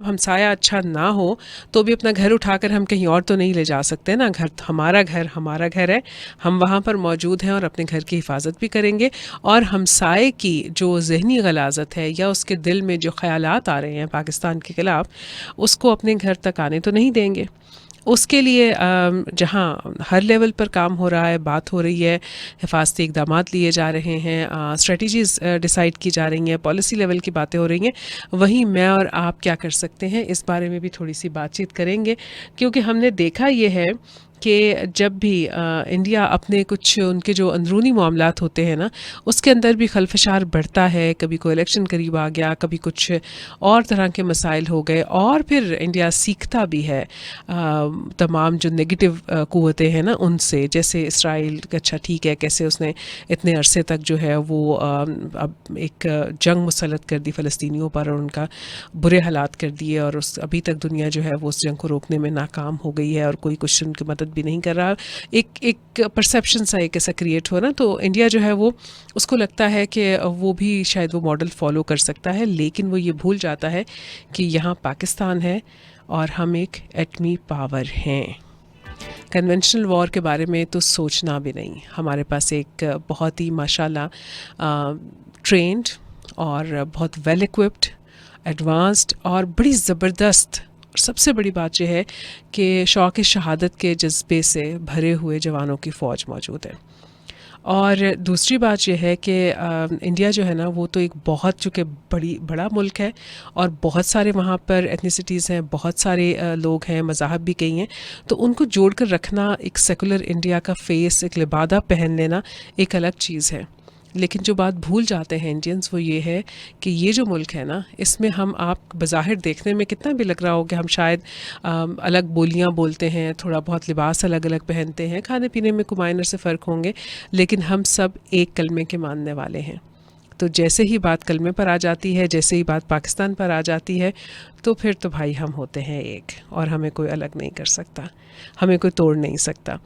हमसाया अच्छा ना हो तो भी अपना घर उठाकर हम कहीं और तो नहीं ले जा सकते ना। घर हमारा घर है, हम वहाँ पर मौजूद हैं और अपने घर की हिफाजत भी करेंगे। और हमसाए की जो ज़हनी गलाज़त है या उसके दिल में जो ख़यालात आ रहे हैं पाकिस्तान के ख़िलाफ़, उसको अपने घर तक आने तो नहीं देंगे। उसके लिए जहाँ हर लेवल पर काम हो रहा है, बात हो रही है, हिफाजती इक़दामात लिए जा रहे हैं, स्ट्रेटजीज़ डिसाइड की जा रही हैं, पॉलिसी लेवल की बातें हो रही हैं, वहीं मैं और आप क्या कर सकते हैं, इस बारे में भी थोड़ी-सी बातचीत करेंगे। क्योंकि हमने देखा ये है कि जब भी इंडिया अपने कुछ उनके जो अंदरूनी मामलात होते हैं ना, उसके अंदर भी खलफशार बढ़ता है। कभी कोई इलेक्शन करीब आ गया, कभी कुछ और तरह के मसाइल हो गए, और फिर इंडिया सीखता भी है तमाम जो नेगेटिव क़ुव्वतें हैं ना उनसे। जैसे इसराइल, अच्छा ठीक है, कैसे उसने इतने अरसे तक जो है वो अब एक जंग मुसल्लत कर दी फ़लस्तीनियों पर और उनका बुरे हालात कर दिए, और उस अभी तक दुनिया जो है वो उस जंग को रोकने में नाकाम हो गई है और कोई कुछ उनकी मदद भी नहीं कर रहा। एक एक परसेप्शन सा एक ऐसा क्रिएट हो ना, तो इंडिया जो है वो, उसको लगता है कि वो भी शायद वो मॉडल फॉलो कर सकता है, लेकिन वो ये भूल जाता है कि यहाँ पाकिस्तान है और हम एक एटमी पावर हैं। कन्वेंशनल वॉर के बारे में तो सोचना भी नहीं। हमारे पास एक बहुत ही माशाल्लाह ट्रेंड और बहुत वेल इक्विप्ड, एडवांस्ड और बड़ी ज़बरदस्त, और सबसे बड़ी बात यह है कि शौक़ शहादत के जज्बे से भरे हुए जवानों की फ़ौज मौजूद है। और दूसरी बात ये है कि इंडिया जो है ना वो तो एक बहुत, चूँकि बड़ा मुल्क है और बहुत सारे वहाँ पर एथनिसिटीज़ हैं, बहुत सारे लोग हैं, मज़ाहब भी कई हैं, तो उनको जोड़ कर रखना, एक सेकुलर इंडिया का फेस, एक लिबादा पहन लेना एक अलग चीज़ है। लेकिन जो बात भूल जाते हैं इंडियंस वो ये है कि ये जो मुल्क है ना, इसमें हम, आप बज़ाहिर देखने में कितना भी लग रहा हो कि हम शायद अलग बोलियां बोलते हैं, थोड़ा बहुत लिबास अलग अलग पहनते हैं, खाने पीने में कुछ माइनर से फ़र्क होंगे, लेकिन हम सब एक कलमे के मानने वाले हैं। तो जैसे ही बात कलमे पर आ जाती है, जैसे ही बात पाकिस्तान पर आ जाती है, तो फिर तो भाई हम होते हैं एक, और हमें कोई अलग नहीं कर सकता, हमें कोई तोड़ नहीं सकता।